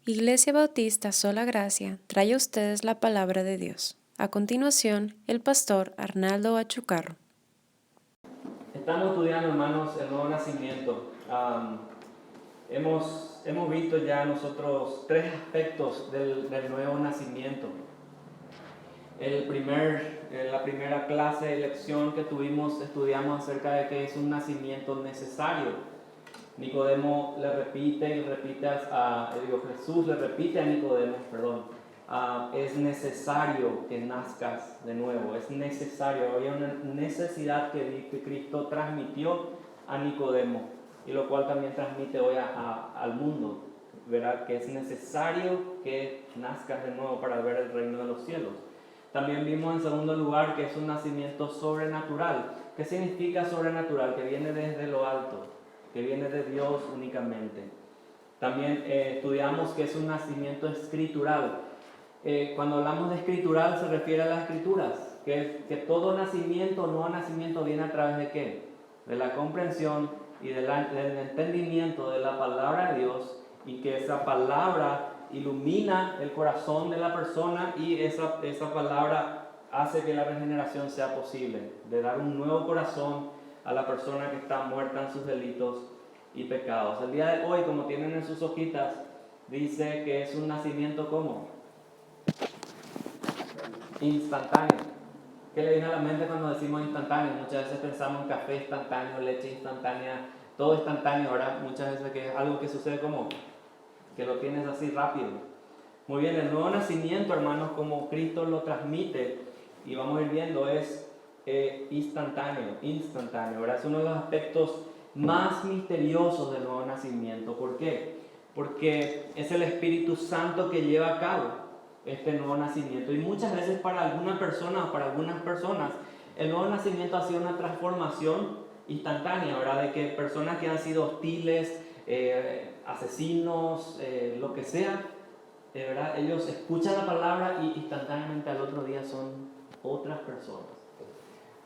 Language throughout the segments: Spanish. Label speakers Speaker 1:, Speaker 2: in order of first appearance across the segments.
Speaker 1: Iglesia Bautista Sola Gracia trae a ustedes la palabra de Dios. A continuación, el pastor Arnaldo Achucarro.
Speaker 2: Estamos estudiando, hermanos, el nuevo nacimiento. Hemos visto ya nosotros tres aspectos del nuevo nacimiento. La primera clase de lección que tuvimos, estudiamos acerca de que es un nacimiento necesario. Nicodemo le repite y repite Jesús le repite a Nicodemo, es necesario que nazcas de nuevo, es necesario. Había una necesidad que Cristo transmitió a Nicodemo, y lo cual también transmite hoy al mundo, ¿verdad? Que es necesario que nazcas de nuevo para ver el reino de los cielos. También vimos en segundo lugar que es un nacimiento sobrenatural. ¿Qué significa sobrenatural? Que viene desde lo alto, que viene de Dios únicamente. También estudiamos que es un nacimiento escritural. Cuando hablamos de escritural se refiere a las escrituras, que todo nacimiento, nuevo nacimiento, viene a través de ¿qué? De la comprensión y del entendimiento de la palabra de Dios, y que esa palabra ilumina el corazón de la persona, y esa palabra hace que la regeneración sea posible, de dar un nuevo corazón a la persona que está muerta en sus delitos y pecados. El día de hoy, como tienen en sus hojitas, dice que es un nacimiento ¿cómo? Instantáneo. ¿Qué le viene a la mente cuando decimos instantáneo? Muchas veces pensamos en café instantáneo, leche instantánea, todo instantáneo, ¿verdad? Muchas veces que es algo que sucede como que lo tienes así rápido. Muy bien, el nuevo nacimiento, hermanos, como Cristo lo transmite, y vamos a ir viendo, es instantáneo, ¿verdad? Es uno de los aspectos más misteriosos del nuevo nacimiento. ¿Por qué? Porque es el Espíritu Santo que lleva a cabo este nuevo nacimiento, y muchas veces para algunas personas el nuevo nacimiento ha sido una transformación instantánea, ¿verdad? De que personas que han sido hostiles, asesinos, lo que sea, ¿verdad? Ellos escuchan la palabra y instantáneamente al otro día son otras personas.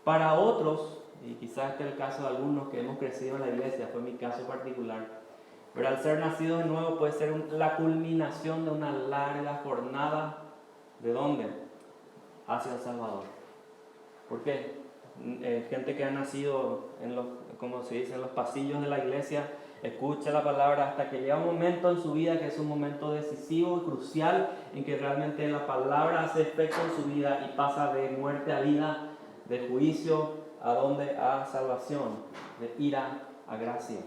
Speaker 2: Para otros, y quizás este es el caso de algunos que hemos crecido en la iglesia, fue mi caso particular, pero al ser nacido de nuevo puede ser la culminación de una larga jornada. ¿De dónde? Hacia El Salvador. ¿Por qué? Gente que ha nacido como se dice, en los pasillos de la iglesia, escucha la palabra hasta que llega un momento en su vida que es un momento decisivo y crucial, en que realmente la palabra hace efecto en su vida y pasa de muerte a vida, de juicio a donde, a salvación, de ira a gracia.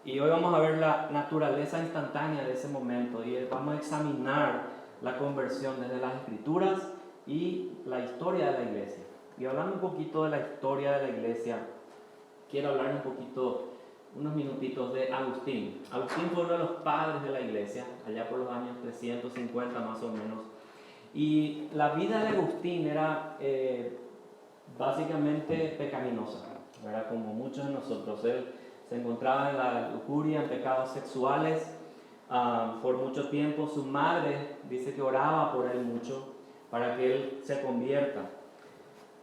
Speaker 2: Y hoy vamos a ver la naturaleza instantánea de ese momento, y vamos a examinar la conversión desde las Escrituras y la historia de la iglesia. Y hablando un poquito de la historia de la iglesia, quiero hablar un poquito, unos minutitos de Agustín. Agustín fue uno de los padres de la iglesia, allá por los años 350 más o menos. Y la vida de Agustín era básicamente pecaminosa, ¿verdad? Como muchos de nosotros. Él se encontraba en la lujuria, en pecados sexuales por mucho tiempo. Su madre dice que oraba por él mucho para que él se convierta.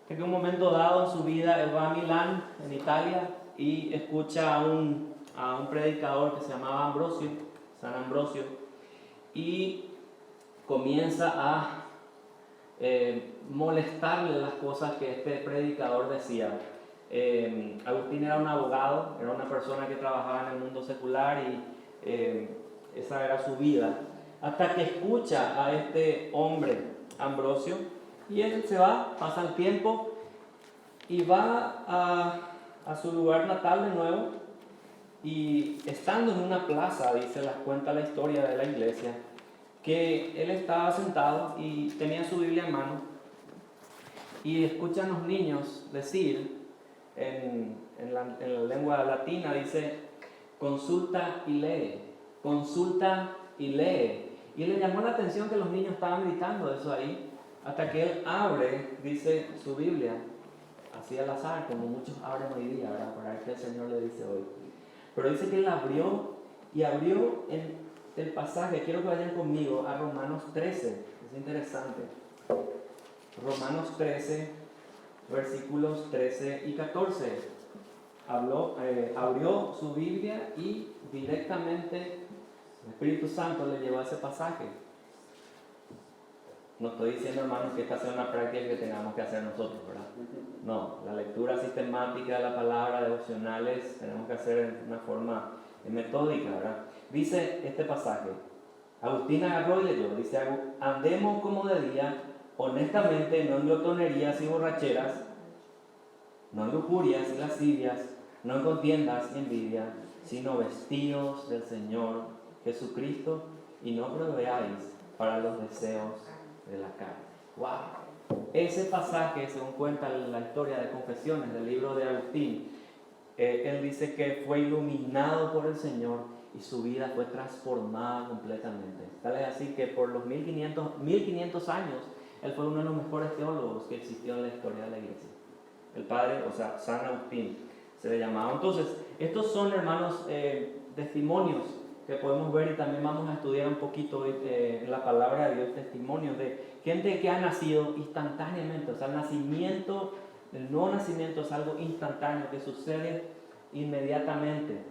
Speaker 2: En un momento dado en su vida, él va a Milán, en Italia, y escucha a un predicador que se llamaba Ambrosio, San Ambrosio, y comienza a molestarle las cosas que este predicador decía. Agustín era un abogado, era una persona que trabajaba en el mundo secular, y esa era su vida, hasta que escucha a este hombre, Ambrosio, y él se va, pasa el tiempo y va a su lugar natal de nuevo, y estando en una plaza, cuenta la historia de la iglesia, que él estaba sentado y tenía su Biblia en mano, y escuchan los niños decir en la lengua latina, dice consulta y lee, y le llamó la atención que los niños estaban gritando eso ahí, hasta que él abre, dice, su Biblia así al azar, como muchos abren hoy día, ¿verdad? Para ver qué el Señor le dice hoy. Pero dice que él abrió en el pasaje, quiero que vayan conmigo a Romanos 13, es interesante. Romanos 13, versículos 13 y 14. Abrió su Biblia y directamente El Espíritu Santo le llevó a ese pasaje. No estoy diciendo, hermanos, que esta sea una práctica que tengamos que hacer nosotros, ¿verdad? No, la lectura sistemática de la palabra, devocionales, tenemos que hacer de una forma metódica, ¿verdad? Dice este pasaje, Agustín agarró y leyó, dice, andemos como de día, honestamente, no en glotonerías y borracheras, no en lujurias y lascivias, no en contiendas y envidia, sino vestidos del Señor Jesucristo y no proveáis para los deseos de la carne. ¡Wow! Ese pasaje, según cuenta la historia de Confesiones del libro de Agustín, él dice que fue iluminado por el Señor y su vida fue transformada completamente. Tal es así que por los 1500 años, él fue uno de los mejores teólogos que existió en la historia de la iglesia. El padre, o sea, San Agustín se le llamaba. Entonces, estos son, hermanos, testimonios que podemos ver y también vamos a estudiar un poquito en la palabra de Dios, testimonios de gente que ha nacido instantáneamente. O sea, el nuevo nacimiento es algo instantáneo que sucede inmediatamente.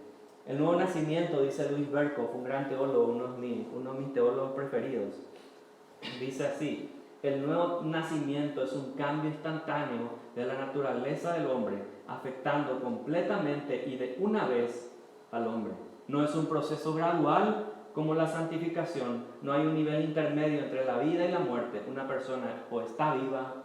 Speaker 2: El nuevo nacimiento, dice Luis Berkhoff, un gran teólogo, uno de mis teólogos preferidos, dice así: el nuevo nacimiento es un cambio instantáneo de la naturaleza del hombre, afectando completamente y de una vez al hombre. No es un proceso gradual como la santificación, no hay un nivel intermedio entre la vida y la muerte. Una persona o está viva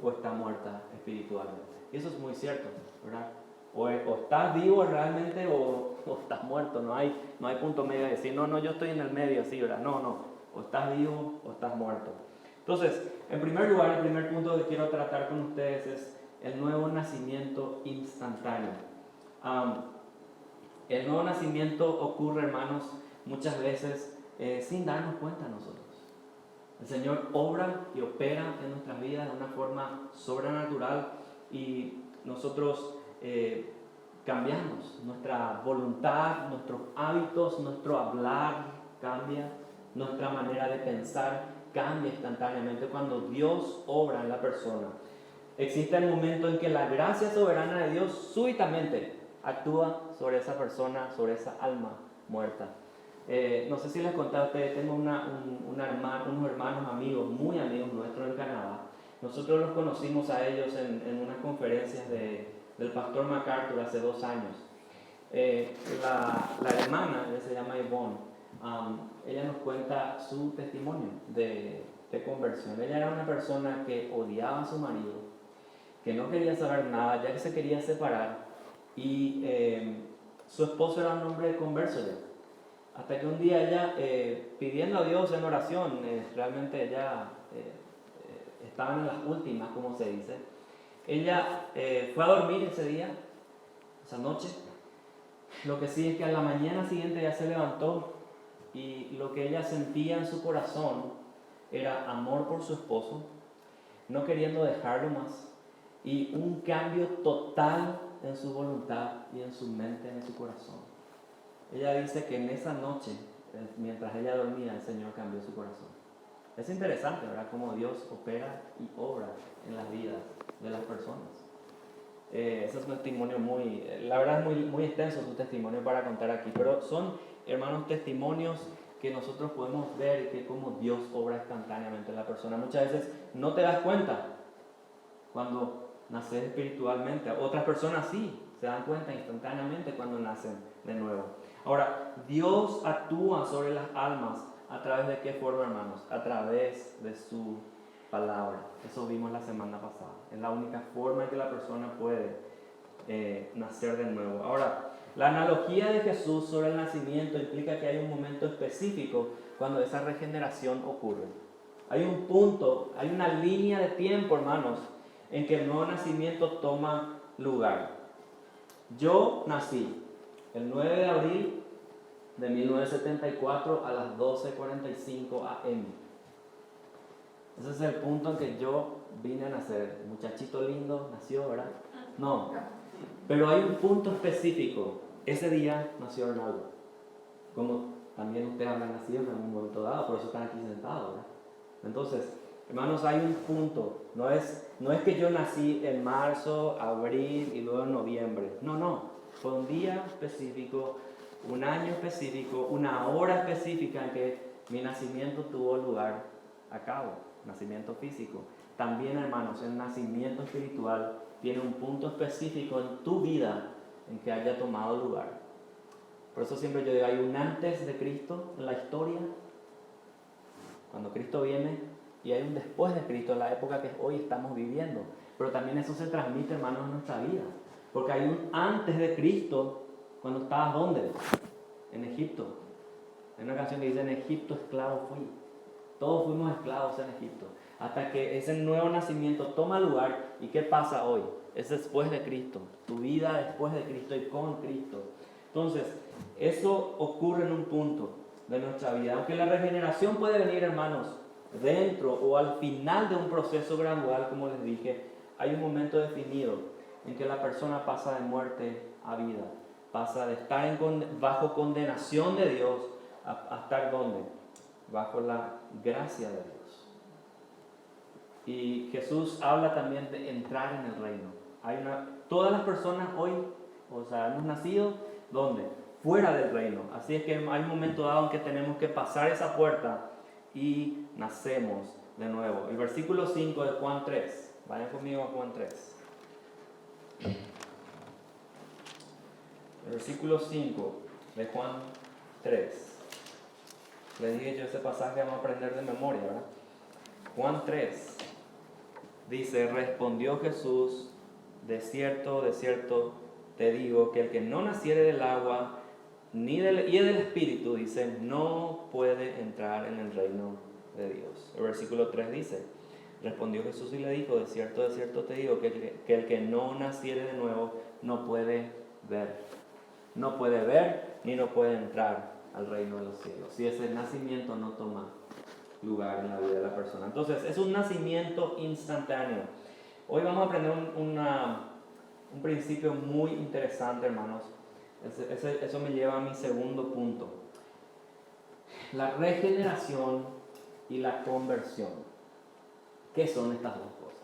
Speaker 2: o está muerta espiritualmente. Y eso es muy cierto, ¿verdad? O estás vivo realmente o estás muerto. No hay punto medio de decir, no, yo estoy en el medio así, ¿verdad? No, o estás vivo o estás muerto. Entonces, en primer lugar, el primer punto que quiero tratar con ustedes es el nuevo nacimiento instantáneo. El nuevo nacimiento ocurre, hermanos, muchas veces sin darnos cuenta nosotros. El Señor obra y opera en nuestras vidas de una forma sobrenatural y nosotros cambiamos. Nuestra voluntad, nuestros hábitos, nuestro hablar cambia, nuestra manera de pensar cambia instantáneamente cuando Dios obra en la persona. Existe el momento en que la gracia soberana de Dios súbitamente actúa sobre esa persona, sobre esa alma muerta. No sé si les conté a ustedes, tengo unos hermanos amigos, muy amigos nuestros en Canadá. Nosotros los conocimos a ellos en unas conferencias del pastor MacArthur hace 2 años. La hermana, ella se llama Yvonne, ella nos cuenta su testimonio de conversión. Ella era una persona que odiaba a su marido, que no quería saber nada, ya que se quería separar, y su esposo era un hombre converso ya. Hasta que un día ella, pidiendo a Dios en oración, realmente ella estaba en las últimas, como se dice, ella fue a dormir ese día, esa noche. Lo que sí es que a la mañana siguiente ella se levantó y lo que ella sentía en su corazón era amor por su esposo, no queriendo dejarlo más, y un cambio total en su voluntad y en su mente, en su corazón. Ella dice que en esa noche, mientras ella dormía, el Señor cambió su corazón. Es interesante, ¿verdad?, cómo Dios opera y obra en las vidas de las personas. Ese es un testimonio la verdad es muy extenso su testimonio para contar aquí, pero son, hermanos, testimonios que nosotros podemos ver que cómo Dios obra instantáneamente en la persona. Muchas veces no te das cuenta cuando naces espiritualmente. Otras personas sí se dan cuenta instantáneamente cuando nacen de nuevo. Ahora, Dios actúa sobre las almas a través de qué forma, hermanos? A través de su palabra. Eso vimos la semana pasada. Es la única forma en que la persona puede nacer de nuevo. Ahora, la analogía de Jesús sobre el nacimiento implica que hay un momento específico cuando esa regeneración ocurre. Hay un punto, hay una línea de tiempo, hermanos, en que el nuevo nacimiento toma lugar. Yo nací el 9 de abril de 1974 a las 12:45 am. Ese es el punto en que yo vine a nacer. Muchachito lindo nació, ¿verdad? No. Pero hay un punto específico. Ese día nació Arnaldo. Como también ustedes habrán nacido en algún momento dado, por eso están aquí sentados, ¿verdad? Entonces, hermanos, hay un punto. No es que yo nací en marzo, abril y luego en noviembre. No. Fue un día específico un año específico, una hora específica en que mi nacimiento tuvo lugar a cabo, nacimiento físico. También, hermanos, el nacimiento espiritual tiene un punto específico en tu vida en que haya tomado lugar. Por eso siempre yo digo, hay un antes de Cristo en la historia, cuando Cristo viene, y hay un después de Cristo en la época que hoy estamos viviendo. Pero también eso se transmite, hermanos, en nuestra vida. Porque hay un antes de Cristo cuando estabas, ¿dónde? En Egipto. Hay una canción que dice, en Egipto esclavo fui. Todos fuimos esclavos en Egipto. Hasta que ese nuevo nacimiento toma lugar. ¿Y qué pasa hoy? Es después de Cristo. Tu vida después de Cristo y con Cristo. Entonces, eso ocurre en un punto de nuestra vida. Aunque la regeneración puede venir, hermanos, dentro o al final de un proceso gradual, como les dije, hay un momento definido en que la persona pasa de muerte a vida. Pasa de estar bajo condenación de Dios a estar ¿dónde? Bajo la gracia de Dios. Y Jesús habla también de entrar en el reino. Todas las personas hoy, hemos nacido, ¿dónde? Fuera del reino. Así es que hay un momento dado en que tenemos que pasar esa puerta y nacemos de nuevo. El versículo 5 de Juan 3. Vayan conmigo a Juan 3. El versículo 5 de Juan 3. Les dije yo ese pasaje vamos a aprender de memoria, ¿verdad? Juan 3 dice, respondió Jesús, de cierto te digo, que el que no naciere del agua y del Espíritu, dice, no puede entrar en el reino de Dios. El versículo 3 dice, respondió Jesús y le dijo, de cierto te digo, que el que no naciere de nuevo no puede ver. No puede ver ni no puede entrar al reino de los cielos, si ese nacimiento no toma lugar en la vida de la persona. Entonces, es un nacimiento instantáneo. Hoy vamos a aprender un principio muy interesante, hermanos. Eso me lleva a mi segundo punto. La regeneración y la conversión. ¿Qué son estas dos cosas?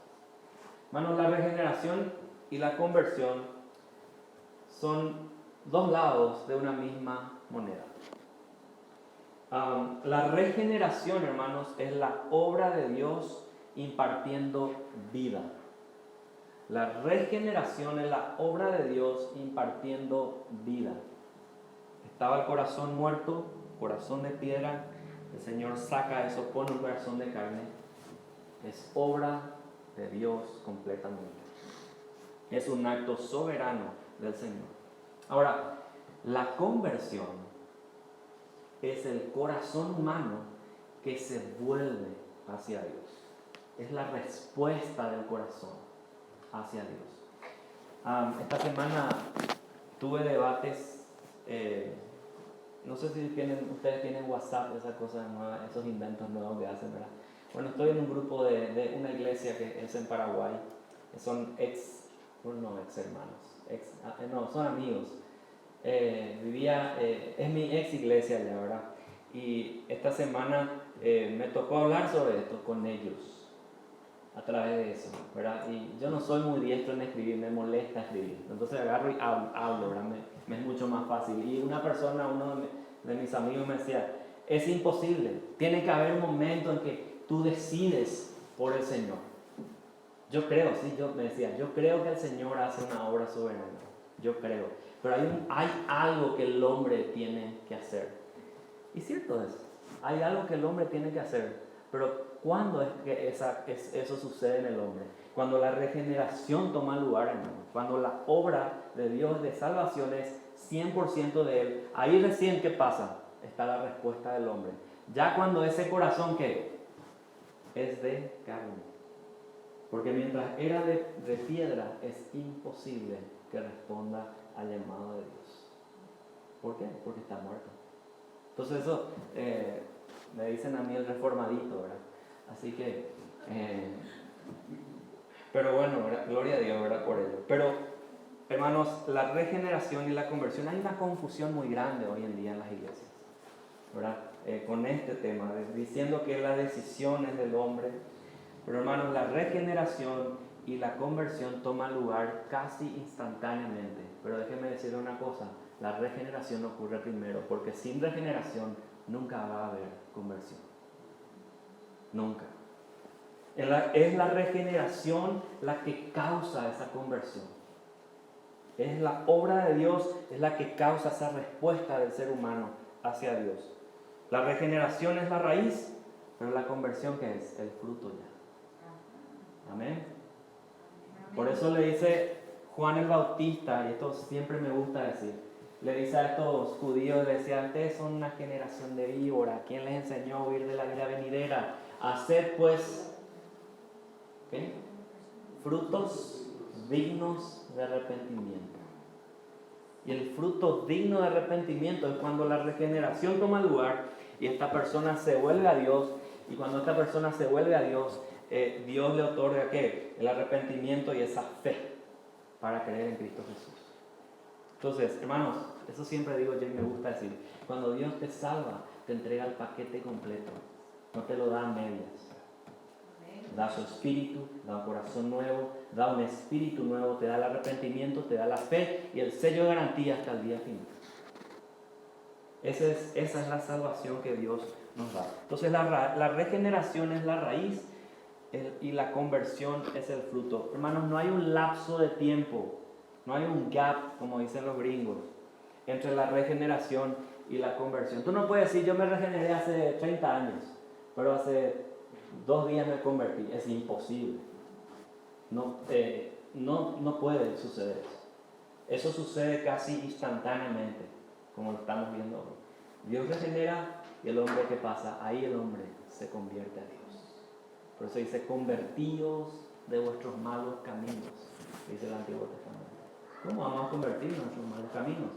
Speaker 2: Hermanos, la regeneración y la conversión son dos lados de una misma moneda. La regeneración, hermanos, es la obra de Dios impartiendo vida. La regeneración es la obra de Dios impartiendo vida. Estaba el corazón muerto, corazón de piedra. El Señor saca eso, pone un corazón de carne. Es obra de Dios completamente. Es un acto soberano del Señor. Ahora, la conversión es el corazón humano que se vuelve hacia Dios. Es la respuesta del corazón hacia Dios. Esta semana tuve debates, no sé si ustedes tienen WhatsApp, esas cosas nuevas, esos inventos nuevos que hacen, ¿verdad? Bueno, estoy en un grupo de una iglesia que es en Paraguay, son hermanos, son amigos. Es mi ex iglesia allá, ¿verdad? Y esta semana me tocó hablar sobre esto con ellos, a través de eso, ¿verdad? Y yo no soy muy diestro en escribir, me molesta escribir. Entonces agarro y hablo, ¿verdad? Me es mucho más fácil. Y uno de mis amigos me decía, es imposible, tiene que haber un momento en que tú decides por el Señor. Yo creo que el Señor hace una obra soberana, yo creo. Pero hay algo que el hombre tiene que hacer. Y cierto es, hay algo que el hombre tiene que hacer. Pero ¿cuándo es que eso sucede en el hombre? Cuando la regeneración toma lugar, hermano. Cuando la obra de Dios de salvación es 100% de Él. Ahí recién, ¿qué pasa? Está la respuesta del hombre. Ya cuando ese corazón, ¿qué? Es de carne. Porque mientras era de piedra, es imposible que responda al llamado de Dios. ¿Por qué? Porque está muerto. Entonces eso me dicen a mí el reformadito, ¿verdad? Así que, pero bueno, ¿verdad? Gloria a Dios, ¿verdad? Por ello. Pero, hermanos, la regeneración y la conversión, hay una confusión muy grande hoy en día en las iglesias, ¿verdad? Con este tema, diciendo que la decisión es del hombre. Pero, hermanos, la regeneración y la conversión toman lugar casi instantáneamente. Pero déjenme decirle una cosa, la regeneración ocurre primero, porque sin regeneración nunca va a haber conversión. Nunca. Es la regeneración la que causa esa conversión. Es la obra de Dios, es la que causa esa respuesta del ser humano hacia Dios. La regeneración es la raíz, pero la conversión, ¿qué es? El fruto ya. Amén. Por eso le dice Juan el Bautista, y esto siempre me gusta decir, le dice a estos judíos, le decía, ustedes son una generación de víboras, ¿quién les enseñó a huir de la vida venidera? Hacer pues, ¿qué? Frutos dignos de arrepentimiento. Y el fruto digno de arrepentimiento es cuando la regeneración toma lugar y esta persona se vuelve a Dios, y cuando esta persona se vuelve a Dios, Dios le otorga ¿qué? El arrepentimiento y esa fe para creer en Cristo Jesús. Entonces, hermanos, eso siempre digo yo y me gusta decir, cuando Dios te salva, te entrega el paquete completo, no te lo da a medias. Da su espíritu, da un corazón nuevo, da un espíritu nuevo, te da el arrepentimiento, te da la fe y el sello de garantía hasta el día final. Esa es la salvación que Dios nos da. Entonces la regeneración es la raíz y la conversión es el fruto. Hermanos, no hay un lapso de tiempo, no hay un gap, como dicen los gringos, entre la regeneración y la conversión. Tú no puedes decir, yo me regeneré hace 30 años, pero hace 2 días me convertí. Es imposible. No puede suceder eso. Eso sucede casi instantáneamente, como lo estamos viendo hoy. Dios regenera y el hombre, ¿qué pasa? Ahí el hombre se convierte a Dios. Por eso dice, convertíos de vuestros malos caminos, dice el Antiguo Testamento. ¿Cómo vamos a convertirnos de nuestros malos caminos?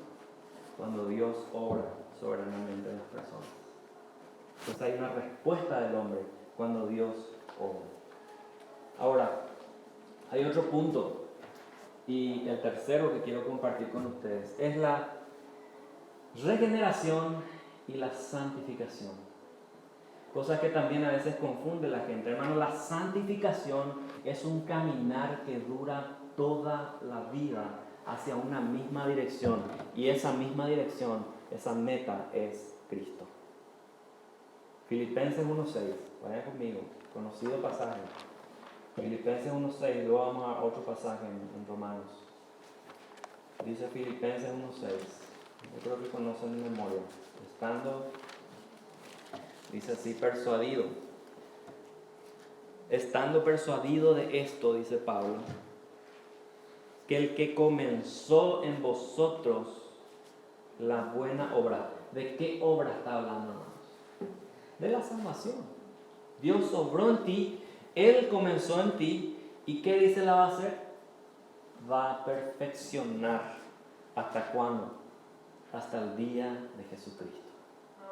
Speaker 2: Cuando Dios obra soberanamente en las personas. Entonces hay una respuesta del hombre cuando Dios obra. Ahora, hay otro punto, y el tercero que quiero compartir con ustedes, es la regeneración y la santificación. Cosas que también a veces confunde la gente. Hermano, la santificación es un caminar que dura toda la vida hacia una misma dirección, y esa misma dirección, esa meta es Cristo. Filipenses 1.6, vayan conmigo, conocido pasaje. Filipenses 1.6, luego vamos a otro pasaje en Romanos. Dice Filipenses 1.6, yo creo que conocen de memoria. Dice así, estando persuadido de esto, dice Pablo, que el que comenzó en vosotros la buena obra. ¿De qué obra está hablando, hermanos? De la salvación. Dios obró en ti, Él comenzó en ti, ¿y qué dice la va a hacer? Va a perfeccionar. ¿Hasta cuándo? Hasta el día de Jesucristo.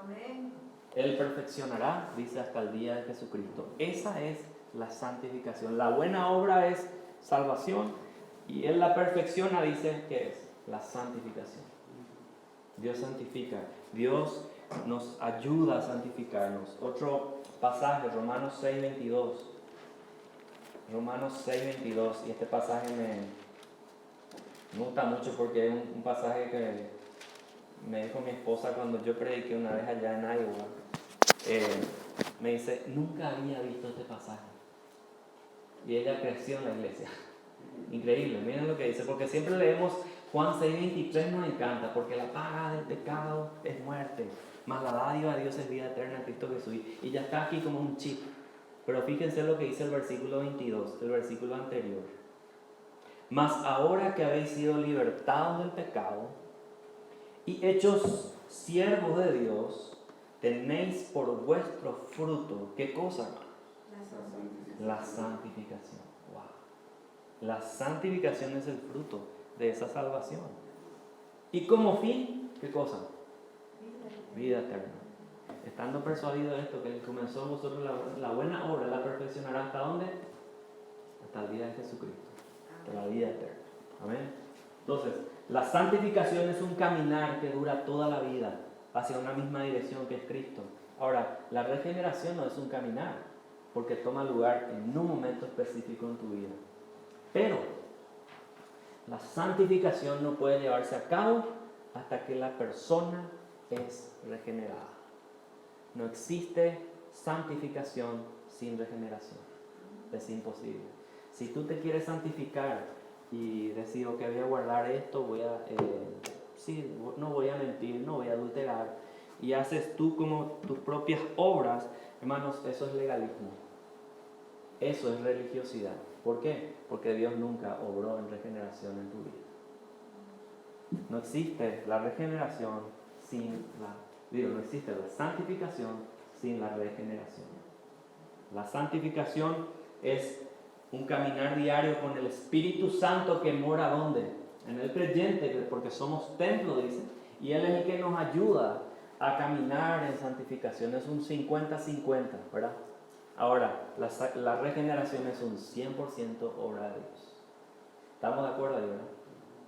Speaker 2: Amén. Él perfeccionará, dice, hasta el día de Jesucristo. Esa es la santificación. La buena obra es salvación, y Él la perfecciona, dice, ¿qué es? La santificación. Dios santifica. Dios nos ayuda a santificarnos. Otro pasaje, Romanos 6.22. Romanos 6.22. Y este pasaje me gusta mucho porque es un pasaje que me dijo mi esposa cuando yo prediqué una vez allá en Iowa. Me dice, nunca había visto este pasaje. Y ella creció en la iglesia. Increíble, miren lo que dice, porque siempre leemos Juan 6.23, nos encanta, porque la paga del pecado es muerte, mas la dádiva de Dios es vida eterna en Cristo Jesús. Y ya está aquí como un chip. Pero fíjense lo que dice el versículo 22, el versículo anterior. Mas ahora que habéis sido libertados del pecado y hechos siervos de Dios, tenéis por vuestro fruto, ¿qué cosa, hermano? La santificación. La santificación es el fruto de esa salvación. Y como fin, ¿qué cosa? Vida eterna. Estando persuadido de esto, que comenzó en vosotros la buena obra, la perfeccionará ¿hasta dónde? Hasta el día de Jesucristo. Hasta la vida eterna. Amén. Entonces, la santificación es un caminar que dura toda la vida hacia una misma dirección que es Cristo. Ahora, la regeneración no es un caminar, porque toma lugar en un momento específico en tu vida. Pero la santificación no puede llevarse a cabo hasta que la persona es regenerada. No existe santificación sin regeneración. Es imposible. Si tú te quieres santificar y decir, ok, voy a guardar esto, no voy a mentir, no voy a adulterar, y haces tú como tus propias obras, hermanos, eso es legalismo. Eso es religiosidad. ¿Por qué? Porque Dios nunca obró en regeneración en tu vida. No existe la regeneración no existe la santificación sin la regeneración. La santificación es un caminar diario con el Espíritu Santo que mora ¿dónde? En el creyente, porque somos templo, dice, y Él es el que nos ayuda a caminar en santificación. Es un 50-50, ¿verdad? Ahora, la regeneración es un 100% obra de Dios. ¿Estamos de acuerdo ahí, verdad?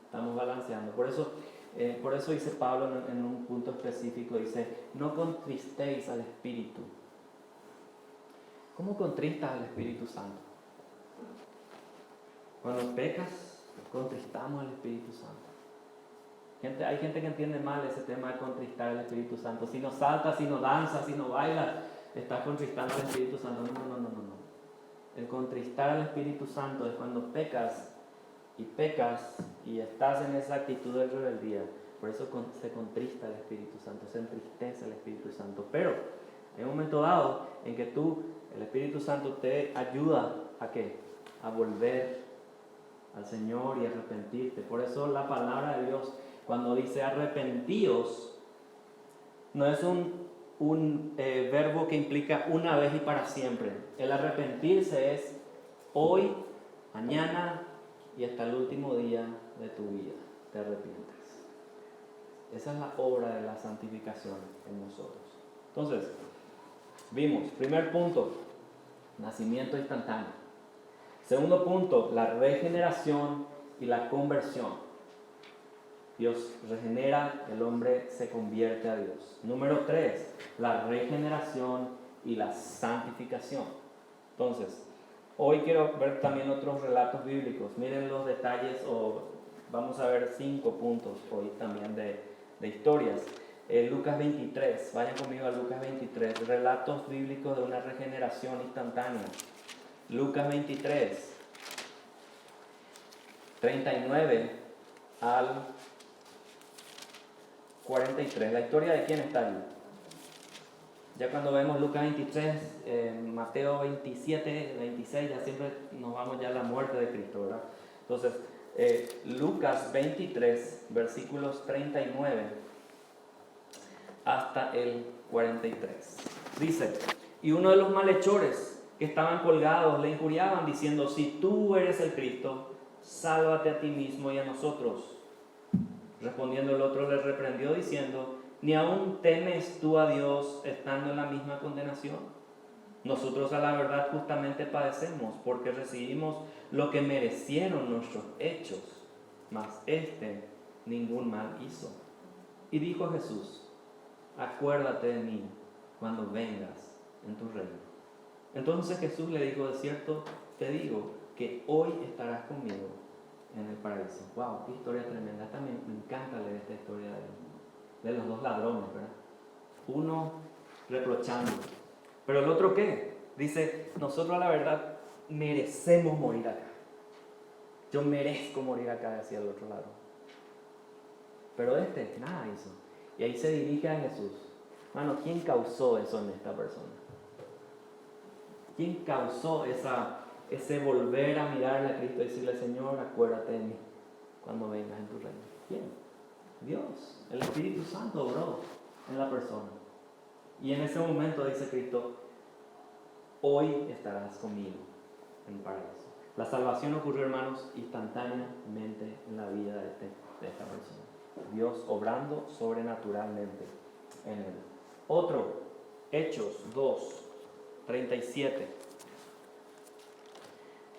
Speaker 2: Estamos balanceando. Por eso dice Pablo en un punto específico, dice, no contristéis al Espíritu. ¿Cómo contristas al Espíritu Santo? Cuando pecas, contristamos al Espíritu Santo. Hay gente que entiende mal ese tema de contristar al Espíritu Santo. Si no saltas, si no danzas, si no bailas, estás contristando al Espíritu Santo. No. El contristar al Espíritu Santo es cuando pecas y estás en esa actitud de rebeldía. Por eso se contrista el Espíritu Santo, se entristece el Espíritu Santo. Pero hay un momento dado en que el Espíritu Santo te ayuda ¿a qué? A volver al Señor y arrepentirte. Por eso la palabra de Dios, cuando dice arrepentíos, no es un verbo que implica una vez y para siempre. El arrepentirse es hoy, mañana y hasta el último día de tu vida. Te arrepientes. Esa es la obra de la santificación en nosotros. Entonces, vimos, primer punto, nacimiento instantáneo. Segundo punto, la regeneración y la conversión. Dios regenera, el hombre se convierte a Dios. Número 3, la regeneración y la santificación. Entonces, hoy quiero ver también otros relatos bíblicos. Miren los detalles, vamos a ver 5 puntos hoy también de historias. Lucas 23, vayan conmigo a Lucas 23, relatos bíblicos de una regeneración instantánea. Lucas 23, 39 al 43. ¿La historia de quién está allí? Ya cuando vemos Lucas 23, Mateo 27, 26, ya siempre nos vamos ya a la muerte de Cristo, ¿verdad? Entonces, Lucas 23, versículos 39 hasta el 43. Dice, y uno de los malhechores que estaban colgados le injuriaban diciendo, si tú eres el Cristo, sálvate a ti mismo y a nosotros. Respondiendo el otro le reprendió diciendo, ¿ni aún temes tú a Dios estando en la misma condenación? Nosotros a la verdad justamente padecemos porque recibimos lo que merecieron nuestros hechos, mas este ningún mal hizo. Y dijo Jesús, acuérdate de mí cuando vengas en tu reino. Entonces Jesús le dijo, de cierto te digo que hoy estarás conmigo en el paraíso. Wow, qué historia tremenda. Esta me encanta leer esta historia de los dos ladrones, ¿verdad? Uno reprochando, pero el otro ¿qué? Dice, nosotros a la verdad merecemos morir acá. Yo merezco morir acá, decía el otro ladrón. Pero nada hizo. Y ahí se dirige a Jesús. Mano, ¿quién causó eso en esta persona? ¿Quién causó ese volver a mirar a Cristo y decirle, Señor, acuérdate de mí cuando vengas en tu reino? ¿Quién? Dios. El Espíritu Santo obró en la persona. Y en ese momento dice Cristo, hoy estarás conmigo en el paraíso. La salvación ocurrió, hermanos, instantáneamente en la vida de esta persona. Dios obrando sobrenaturalmente en él. Otro, Hechos 2, 37.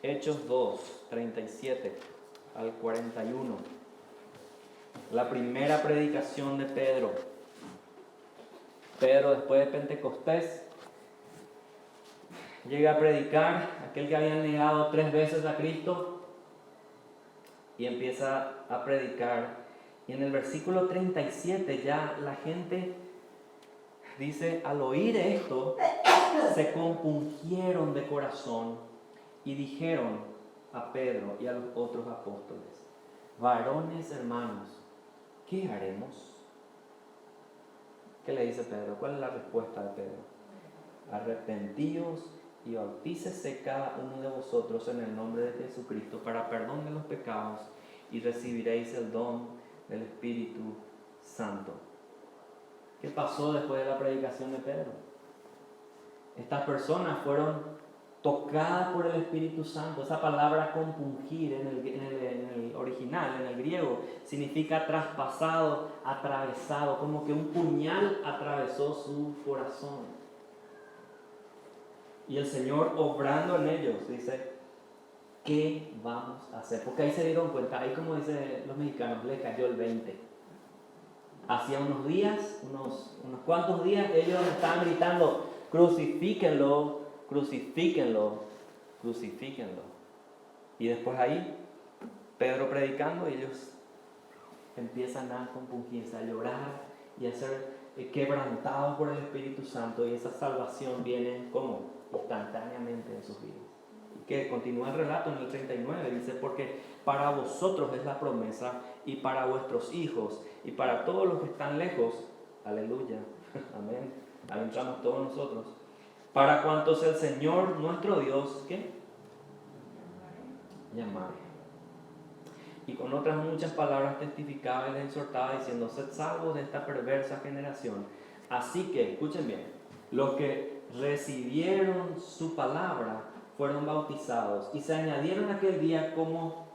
Speaker 2: Hechos 2, 37 al 41. La primera predicación de Pedro. Pedro, después de Pentecostés, llega a predicar, aquel que había negado 3 veces a Cristo, y empieza a predicar. Y en el versículo 37 ya la gente dice, al oír esto, se compungieron de corazón y dijeron a Pedro y a los otros apóstoles, varones hermanos, ¿qué haremos? ¿Qué le dice Pedro? ¿Cuál es la respuesta de Pedro? Arrepentíos y bautícese cada uno de vosotros en el nombre de Jesucristo para perdón de los pecados y recibiréis el don del Espíritu Santo. ¿Qué pasó después de la predicación de Pedro? Estas personas fueron tocadas por el Espíritu Santo. Esa palabra compungir en el original, en el griego, significa traspasado, atravesado, como que un puñal atravesó su corazón. Y el Señor obrando en ellos dice, ¿qué vamos a hacer? Porque ahí se dieron cuenta, ahí como dicen los mexicanos, le cayó el 20. Hacía unos días, unos cuantos días, ellos estaban gritando, crucifíquenlo, crucifíquenlo, crucifíquenlo. Y después ahí, Pedro predicando, ellos empiezan a compungirse, a llorar y a ser quebrantados por el Espíritu Santo. Y esa salvación viene como instantáneamente en sus vidas. Y que continúa el relato en el 39, dice, porque para vosotros es la promesa y para vuestros hijos y para todos los que están lejos, aleluya, amén, ahí entramos todos nosotros, para cuantos el Señor nuestro Dios, ¿qué? Llamare. Y con otras muchas palabras testificaba y les exhortaba diciendo, sed salvos de esta perversa generación. Así que, escuchen bien, los que recibieron su palabra fueron bautizados y se añadieron aquel día como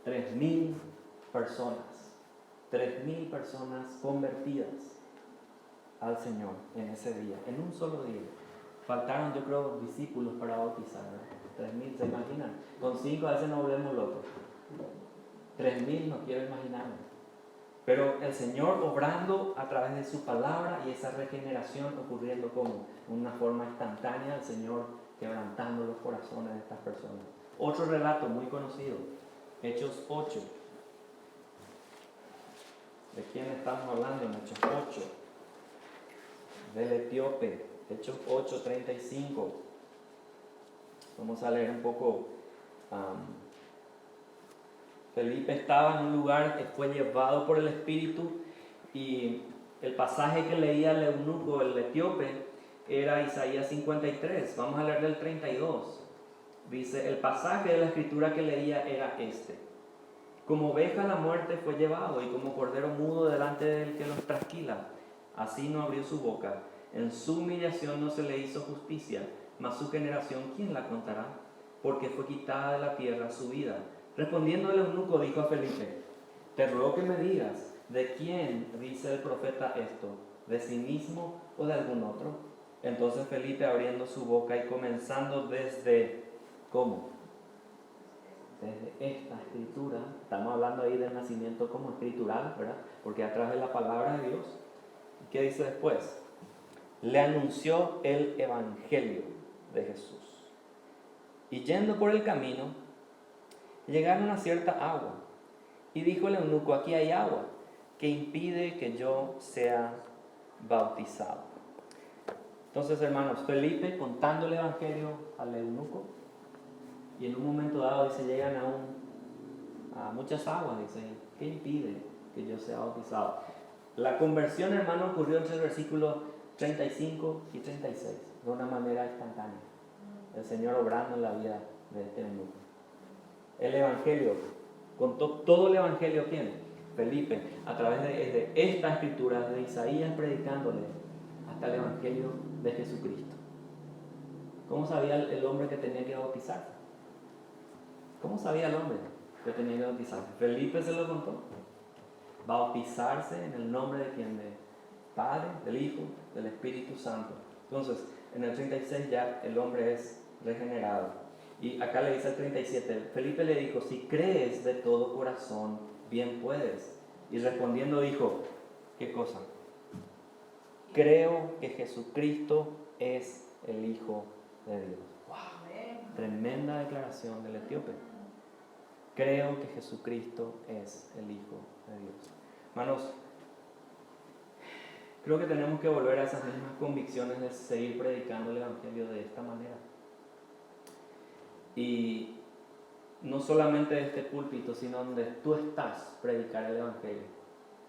Speaker 2: 3,000 personas. 3,000 personas convertidas al Señor en ese día, en un solo día. Faltaron, yo creo, discípulos para bautizar, ¿no? 3,000, ¿se imaginan? Con 5 a veces nos volvemos locos. 3,000 no quiero imaginarme. Pero el Señor obrando a través de su palabra y esa regeneración ocurriendo como una forma instantánea, el Señor quebrantando los corazones de estas personas. Otro relato muy conocido, Hechos 8. ¿De quién estamos hablando en Hechos 8? Del etíope, Hechos 8:35. Vamos a leer un poco. Felipe estaba en un lugar que fue llevado por el Espíritu y el pasaje que leía el eunuco, el etíope, era Isaías 53. Vamos a leer del 32. Dice, el pasaje de la escritura que leía era este. Como oveja a la muerte fue llevado y como cordero mudo delante del que los trasquila. Así no abrió su boca. En su humillación no se le hizo justicia, mas su generación, ¿quién la contará? Porque fue quitada de la tierra su vida. Respondiendo el eunuco dijo a Felipe, te ruego que me digas, ¿de quién dice el profeta esto? ¿De sí mismo o de algún otro? Entonces Felipe abriendo su boca y comenzando desde, ¿cómo? Desde esta escritura, estamos hablando ahí del nacimiento como escritural, ¿verdad? Porque a través de la palabra de Dios. ¿Qué dice después? Le anunció el evangelio de Jesús. Y yendo por el camino, llegaron a cierta agua, y dijo el eunuco, aquí hay agua, que impide que yo sea bautizado. Entonces, hermanos, Felipe contando el evangelio al eunuco, y en un momento dado dice, llegan a muchas aguas, dice, ¿qué impide que yo sea bautizado? La conversión, hermano, ocurrió entre el versículo 35 y 36, de una manera instantánea. El Señor obrando en la vida de este eunuco. El evangelio, contó todo el evangelio, ¿quién? Felipe, a través de esta escritura, de Isaías predicándole, hasta el evangelio de Jesucristo. ¿Cómo sabía el hombre que tenía que bautizarse? ¿Cómo sabía el hombre que tenía que bautizarse? Felipe se lo contó. Bautizarse en el nombre de quién? Del Padre, del Hijo, del Espíritu Santo. Entonces, en el 36 ya el hombre es regenerado. Y acá le dice el 37, Felipe le dijo, si crees de todo corazón, bien puedes. Y respondiendo dijo, ¿qué cosa? Creo que Jesucristo es el Hijo de Dios. ¡Wow! Tremenda declaración del etíope. Creo que Jesucristo es el Hijo de Dios. Hermanos, creo que tenemos que volver a esas mismas convicciones de seguir predicando el Evangelio de esta manera. Y no solamente de este púlpito, sino donde tú estás, predicar el Evangelio,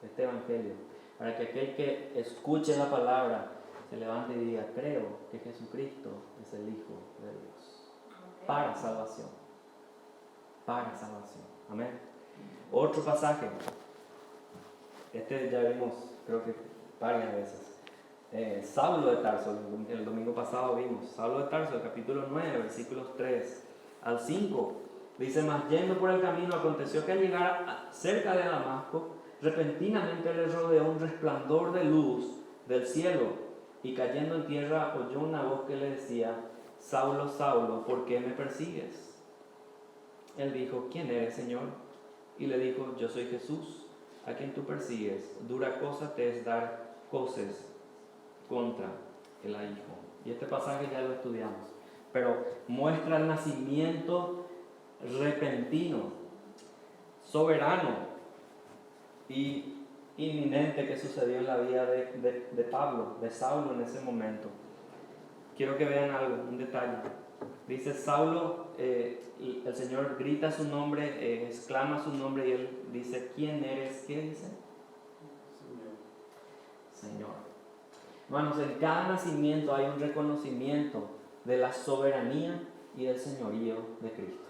Speaker 2: este Evangelio, para que aquel que escuche la palabra se levante y diga, creo que Jesucristo es el Hijo de Dios, para salvación, para salvación. Amén. Otro pasaje, este ya vimos, creo que varias veces. Saulo de Tarso, el domingo pasado vimos, Saulo de Tarso, el capítulo 9, versículos 3 al 5, dice, mas yendo por el camino aconteció que al llegar cerca de Damasco, repentinamente le rodeó un resplandor de luz del cielo, y cayendo en tierra oyó una voz que le decía, Saulo, Saulo, ¿por qué me persigues? Él dijo, ¿quién eres, Señor? Y le dijo, yo soy Jesús, a quien tú persigues, dura cosa te es dar coces contra el aguijón. Y este pasaje ya lo estudiamos, pero muestra el nacimiento repentino, soberano y inminente que sucedió en la vida de Pablo, de Saulo en ese momento. Quiero que vean algo, un detalle. Dice Saulo, el Señor grita su nombre, exclama su nombre y él dice, ¿quién eres? ¿Qué dice? Señor. Hermanos, en cada nacimiento hay un reconocimiento de la soberanía y del señorío de Cristo.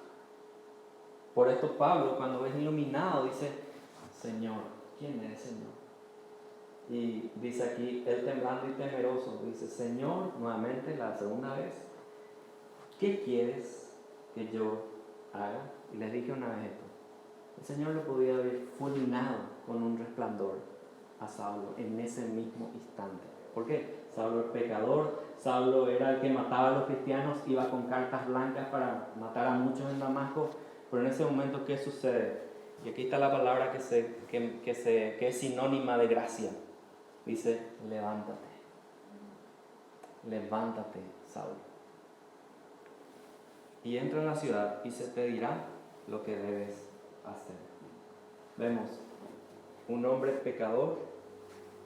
Speaker 2: Por esto Pablo, cuando es iluminado, dice, Señor, ¿quién eres, Señor? Y dice aquí, él temblando y temeroso, dice, Señor, nuevamente la segunda vez, ¿qué quieres que yo haga? Y les dije una vez esto, el Señor lo podía haber fulminado con un resplandor a Saulo en ese mismo instante. ¿Por qué? Saulo es pecador, Saulo era el que mataba a los cristianos, iba con cartas blancas para matar a muchos en Damasco, pero en ese momento, ¿qué sucede? Y aquí está la palabra que es sinónima de gracia. Dice, levántate. Levántate, Saulo. Y entra en la ciudad y se te dirá lo que debes hacer. Vemos un hombre pecador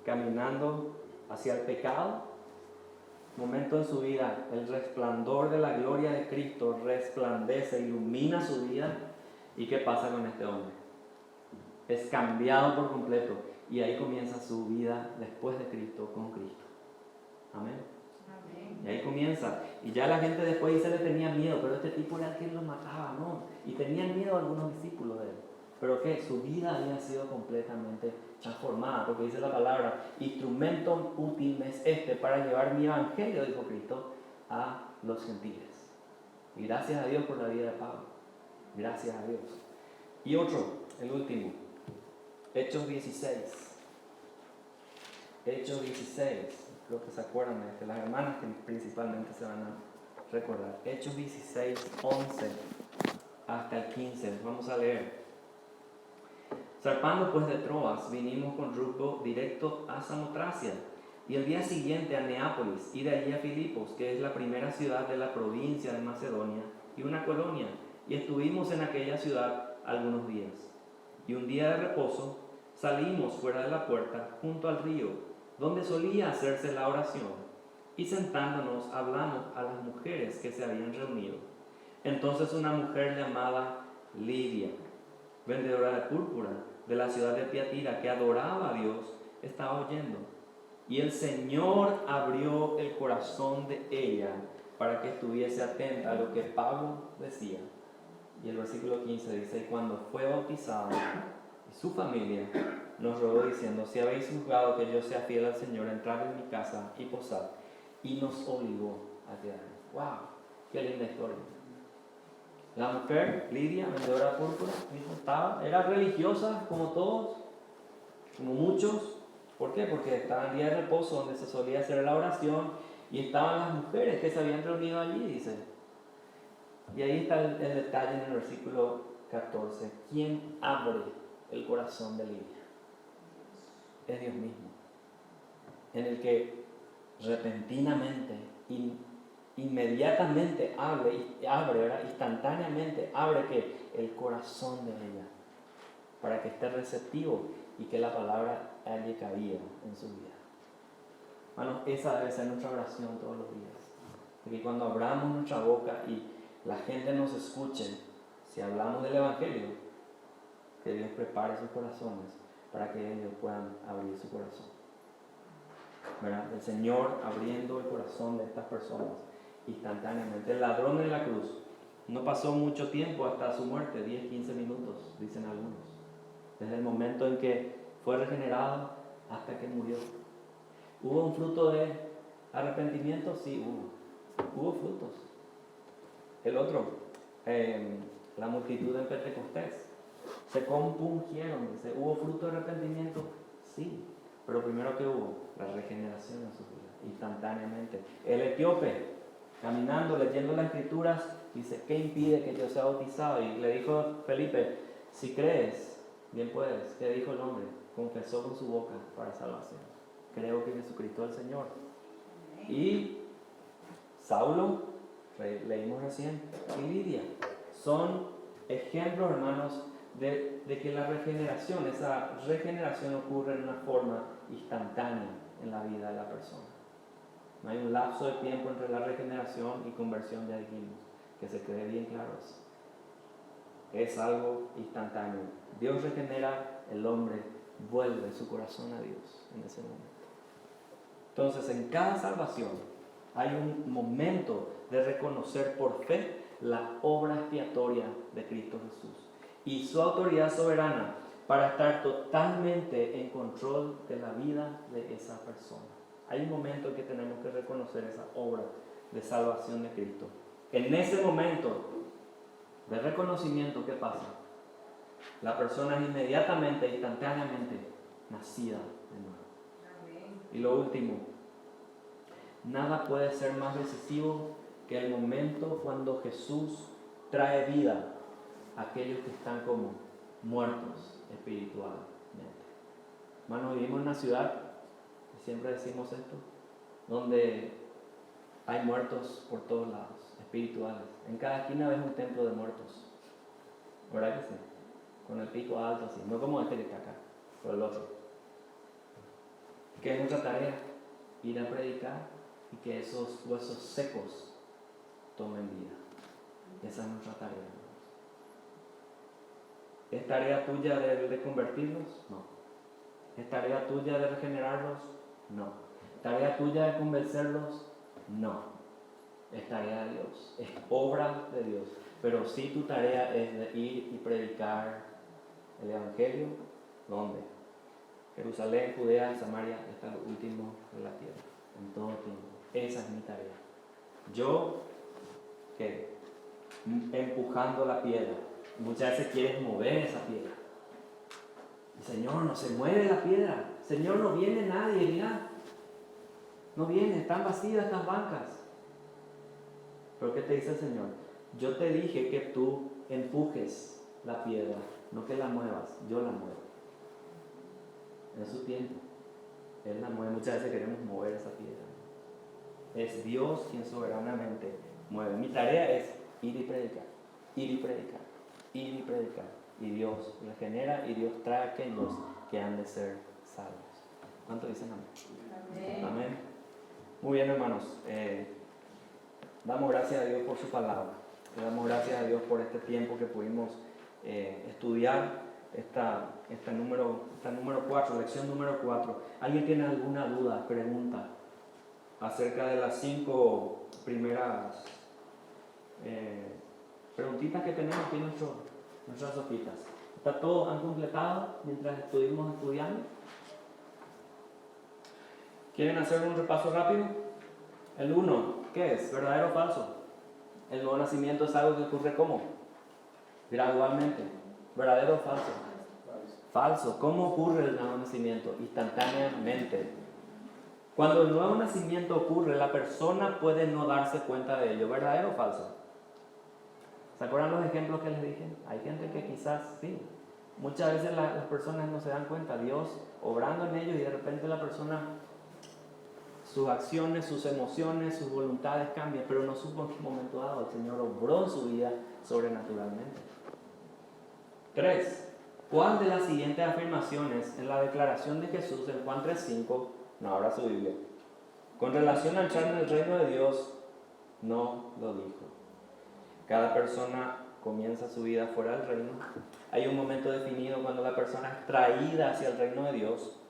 Speaker 2: caminando hacia el pecado. Momento en su vida, el resplandor de la gloria de Cristo resplandece, ilumina su vida. ¿Y qué pasa con este hombre? Es cambiado por completo y ahí comienza su vida después de Cristo con Cristo. Amén. Amén. Y ahí comienza. Y ya la gente después dice le tenía miedo, pero este tipo era el que lo mataba, ¿no? Y tenían miedo algunos discípulos de él. Pero que su vida había sido completamente transformada, porque dice la palabra, instrumento útil es este para llevar mi evangelio, dijo Cristo, a los gentiles. Y gracias a Dios por la vida de Pablo. Gracias a Dios. Y otro, el último, Hechos 16. Hechos 16, creo que se acuerdan de este, las hermanas que principalmente se van a recordar. Hechos 16, 11 hasta el 15, vamos a leer. Zarpando pues de Troas, vinimos con rumbo directo a Samotracia, y el día siguiente a Neápolis, y de allí a Filipos, que es la primera ciudad de la provincia de Macedonia, y una colonia, y estuvimos en aquella ciudad algunos días. Y un día de reposo salimos fuera de la puerta, junto al río, donde solía hacerse la oración, y sentándonos hablamos a las mujeres que se habían reunido. Entonces una mujer llamada Lidia, vendedora de púrpura de la ciudad de Tiatira, que adoraba a Dios, estaba oyendo. Y el Señor abrió el corazón de ella para que estuviese atenta a lo que Pablo decía. Y el versículo 15 dice, y cuando fue bautizado y su familia nos rogó diciendo, si habéis juzgado que yo sea fiel al Señor, entrad en mi casa y posad. Y nos obligó a quedarnos. ¡Wow! ¡Qué linda historia! La mujer, Lidia, vendedora de púrpura, era religiosa como todos, como muchos. ¿Por qué? Porque estaba en día de reposo donde se solía hacer la oración y estaban las mujeres que se habían reunido allí, dice. Y ahí está el detalle en el versículo 14. ¿Quién abre el corazón de Lidia? Es Dios mismo, en el que repentinamente, inmediatamente abre, ¿verdad? Instantáneamente abre que el corazón de ella, para que esté receptivo y que la palabra haya caído en su vida. Hermanos, esa debe ser nuestra oración todos los días. Que cuando abramos nuestra boca y la gente nos escuche, si hablamos del Evangelio, que Dios prepare sus corazones para que ellos puedan abrir su corazón. ¿Verdad? El Señor abriendo el corazón de estas personas instantáneamente. El ladrón en la cruz no pasó mucho tiempo hasta su muerte, 10-15 minutos, dicen algunos. Desde el momento en que fue regenerado hasta que murió. ¿Hubo un fruto de arrepentimiento? Sí, hubo frutos. El otro, la multitud en Pentecostés, se compungieron, dice, ¿hubo fruto de arrepentimiento? Sí, pero primero que hubo, la regeneración en su vida, instantáneamente. El etíope, caminando, leyendo las escrituras, dice, ¿qué impide que yo sea bautizado? Y le dijo Felipe, si crees, bien puedes. ¿Qué dijo el hombre? Confesó con su boca para salvación. Creo que Jesucristo es el Señor. Y Saulo, leímos recién, y Lidia, son ejemplos, hermanos, de que la regeneración, esa regeneración ocurre en una forma instantánea en la vida de la persona. No hay un lapso de tiempo entre la regeneración y conversión, ya dijimos, que se quede bien claro eso. Es algo instantáneo. Dios regenera, el hombre vuelve su corazón a Dios en ese momento. Entonces, en cada salvación hay un momento de reconocer por fe la obra expiatoria de Cristo Jesús y su autoridad soberana para estar totalmente en control de la vida de esa persona. Hay un momento en que tenemos que reconocer esa obra de salvación de Cristo. En ese momento de reconocimiento, ¿qué pasa? La persona es inmediatamente, instantáneamente nacida de nuevo. Y lo último, nada puede ser más decisivo que el momento cuando Jesús trae vida a aquellos que están como muertos espiritualmente. Hermanos, vivimos en una ciudad, y siempre decimos esto, donde hay muertos por todos lados, espirituales. En cada esquina ves un templo de muertos. ¿Verdad que sí? Con el pico alto así, no como este que está acá, pero el otro. ¿Qué es nuestra tarea? Ir a predicar y que esos huesos secos tomen vida. Esa es nuestra tarea. ¿Es tarea tuya de convertirlos? No. ¿Es tarea tuya de regenerarlos? No. ¿Tarea tuya de convencerlos? No. Es tarea de Dios, es obra de Dios. Pero sí tu tarea es de ir y predicar el Evangelio. ¿Dónde? Jerusalén, Judea, Samaria, hasta lo último de la tierra, en todo tiempo. Esa es mi tarea. Yo, ¿qué? Empujando la piedra. Muchas veces quieres mover esa piedra. Y Señor, no se mueve la piedra. Señor, no viene nadie, mira. No viene, están vacías estas bancas. Pero ¿qué te dice el Señor? Yo te dije que tú empujes la piedra, no que la muevas, yo la muevo. En su tiempo, Él la mueve. Muchas veces queremos mover esa piedra. Es Dios quien soberanamente mueve. Mi tarea es ir y predicar, ir y predicar, ir y predicar. Y Dios regenera y Dios trae a aquellos que han de ser salvos. ¿Cuánto dicen amén? Amén. Muy bien, hermanos. Damos gracias a Dios por su palabra. Le damos gracias a Dios por este tiempo que pudimos estudiar esta número 4, lección número 4. ¿Alguien tiene alguna duda, pregunta acerca de las 5 primeras preguntitas que tenemos aquí en nuestras hojitas? ¿Está todo? ¿Han completado mientras estuvimos estudiando? ¿Quieren hacer un repaso rápido? El 1, ¿qué es? ¿Verdadero o falso? El nuevo nacimiento es algo que ocurre ¿cómo? Gradualmente. ¿Verdadero o falso? Falso. ¿Cómo ocurre el nuevo nacimiento? Instantáneamente. Cuando el nuevo nacimiento ocurre, la persona puede no darse cuenta de ello. ¿Verdadero o falso? ¿Se acuerdan los ejemplos que les dije? Hay gente que quizás sí. Muchas veces las personas no se dan cuenta. Dios obrando en ellos y de repente la persona, sus acciones, sus emociones, sus voluntades cambian, pero no supo en qué momento dado el Señor obró en su vida sobrenaturalmente. 3. ¿Cuál de las siguientes afirmaciones en la declaración de Jesús en Juan 3:5 no abra su Biblia? Con relación a entrar en el reino de Dios, no lo dijo. Cada persona comienza su vida fuera del reino. Hay un momento definido cuando la persona es traída hacia el reino de Dios.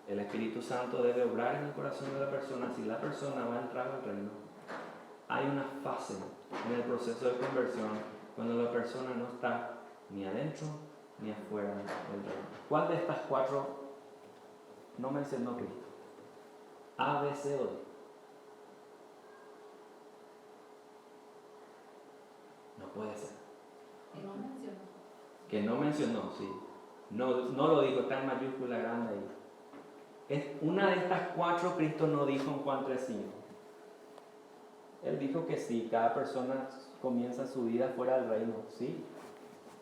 Speaker 2: El Espíritu Santo debe obrar en el corazón de la persona si la persona va a entrar al reino. Hay una fase en el proceso de conversión cuando la persona no está ni adentro ni afuera del reino. ¿Cuál de estas 4 no mencionó Cristo? A, B, C o D. No puede ser. Que no mencionó, sí. No lo dijo, está en mayúscula grande ahí. Es una de estas 4 Cristo no dijo en Juan 3:5. Él dijo que sí, cada persona comienza su vida fuera del reino, sí.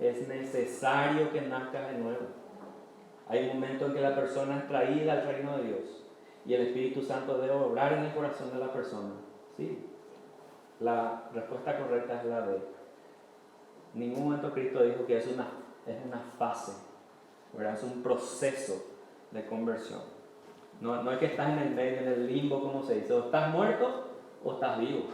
Speaker 2: Es necesario que nazca de nuevo. Hay un momento en que la persona es traída al reino de Dios y el Espíritu Santo debe obrar en el corazón de la persona, sí. La respuesta correcta es la B. En ningún momento Cristo dijo que es una fase, ¿verdad? Es un proceso de conversión. No es que estás en el medio, en el limbo, como se dice. O estás muerto o estás vivo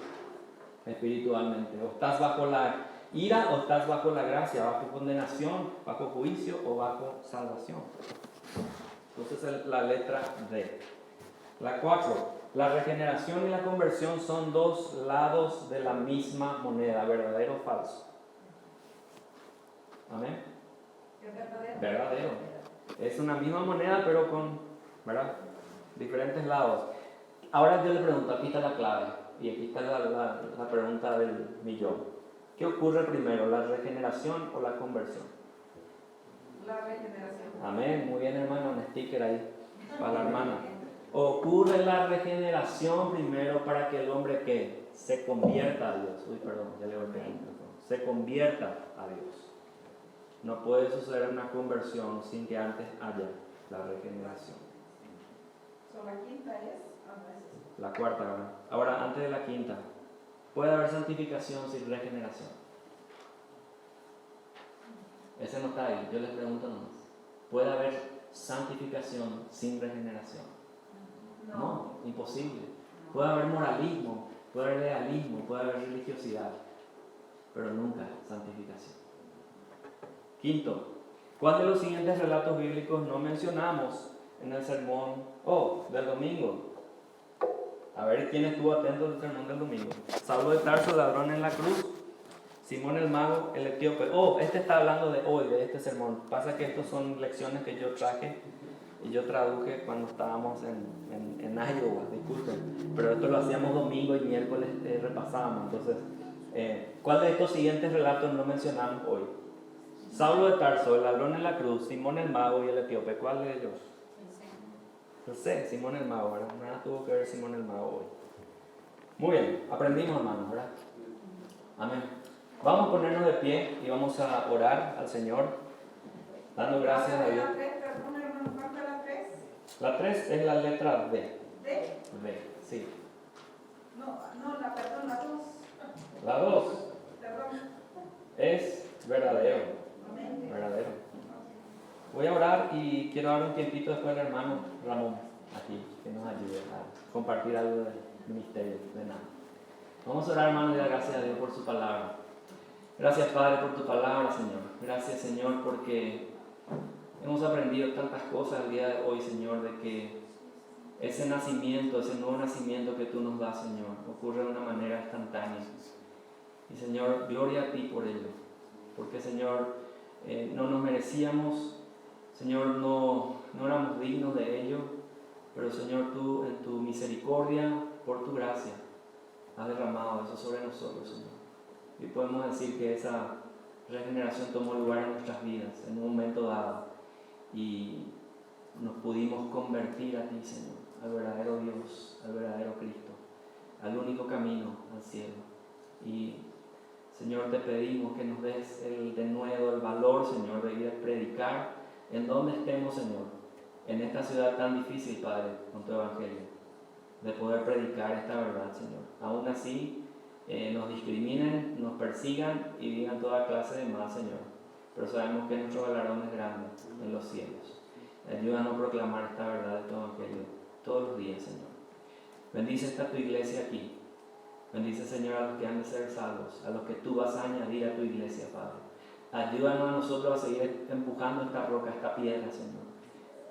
Speaker 2: espiritualmente. O estás bajo la ira o estás bajo la gracia, bajo condenación, bajo juicio o bajo salvación. Entonces la letra D. La 4. La regeneración y la conversión son 2 lados de la misma moneda, verdadero o falso. Amén. Verdadero. Es una misma moneda pero con, ¿verdad?, diferentes lados. Ahora yo le pregunto, aquí está la clave y aquí está la pregunta del millón. ¿Qué ocurre primero, la regeneración o la conversión?
Speaker 3: La regeneración.
Speaker 2: Amén, muy bien hermano, un sticker ahí para la hermana. Ocurre la regeneración primero para que el hombre que se convierta a Dios. Uy, perdón, ya le golpeé el micrófono. Se convierta a Dios. No puede suceder una conversión sin que antes haya la regeneración.
Speaker 3: La quinta es.
Speaker 2: La cuarta ahora. Ahora, antes de la quinta, ¿puede haber santificación sin regeneración? Ese no está ahí, yo les pregunto nomás. ¿Puede haber santificación sin regeneración? No, imposible. Puede haber moralismo, puede haber legalismo, puede haber religiosidad, pero nunca santificación. Quinto, ¿cuál de los siguientes relatos bíblicos no mencionamos en el sermón del domingo? A ver quién estuvo atento al sermón del domingo. Saulo de Tarso, ladrón en la cruz. Simón el mago, el etíope. Este está hablando de hoy, de este sermón. Pasa que estas son lecciones que yo traje y yo traduje cuando estábamos en Iowa, disculpen. Pero esto lo hacíamos domingo y miércoles repasábamos. Entonces, ¿cuál de estos siguientes relatos no mencionamos hoy? Saulo de Tarso, el ladrón en la cruz, Simón el mago y el etíope. ¿Cuál de ellos? No sé, Simón el mago, ¿verdad? Nada tuvo que ver Simón el mago hoy. Muy bien, aprendimos, hermanos, ¿verdad? Amén. Vamos a ponernos de pie y vamos a orar al Señor, dando gracias a Dios. La 3 es la letra D.
Speaker 3: ¿D?
Speaker 2: D, sí.
Speaker 3: La 2.
Speaker 2: La 2
Speaker 3: Perdón.
Speaker 2: es verdadero.
Speaker 3: Amén.
Speaker 2: Verdadero. Voy a orar y quiero dar un tiempito después al hermano Ramón aquí, que nos ayude a compartir algo del misterio de nada. Vamos a orar, hermanos, y dar gracias a Dios por su palabra. Gracias, Padre, por tu palabra, Señor. Gracias, Señor, porque hemos aprendido tantas cosas el día de hoy, Señor, de que ese nacimiento, ese nuevo nacimiento que tú nos das, Señor, ocurre de una manera instantánea. Y, Señor, gloria a ti por ello, porque, Señor, no nos merecíamos, Señor, no éramos dignos de ello, pero, Señor, tú en tu misericordia, por tu gracia, has derramado eso sobre nosotros, Señor. Y podemos decir que esa regeneración tomó lugar en nuestras vidas en un momento dado y nos pudimos convertir a ti, Señor, al verdadero Dios, al verdadero Cristo, al único camino al cielo. Y, Señor, te pedimos que nos des de nuevo el valor, Señor, de ir a predicar en donde estemos, Señor, en esta ciudad tan difícil, Padre, con tu evangelio. de poder predicar esta verdad, Señor. Aún así, nos discriminen, nos persigan y digan toda clase de mal, Señor. Pero sabemos que nuestro galardón es grande en los cielos. Ayúdanos a proclamar esta verdad de tu evangelio todos los días, Señor. Bendice esta tu iglesia aquí. Bendice, Señor, a los que han de ser salvos, a los que tú vas a añadir a tu iglesia, Padre. Ayúdanos a nosotros a seguir empujando esta roca, esta piedra, Señor.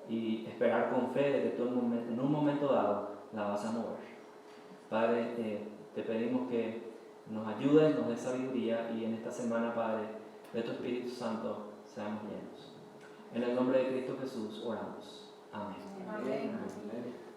Speaker 2: Y esperar con fe de que tú en un momento dado la vas a mover. Padre, te pedimos que nos ayudes, nos des sabiduría y en esta semana, Padre, de tu Espíritu Santo seamos llenos. En el nombre de Cristo Jesús oramos. Amén.
Speaker 3: Amén.
Speaker 2: Amén.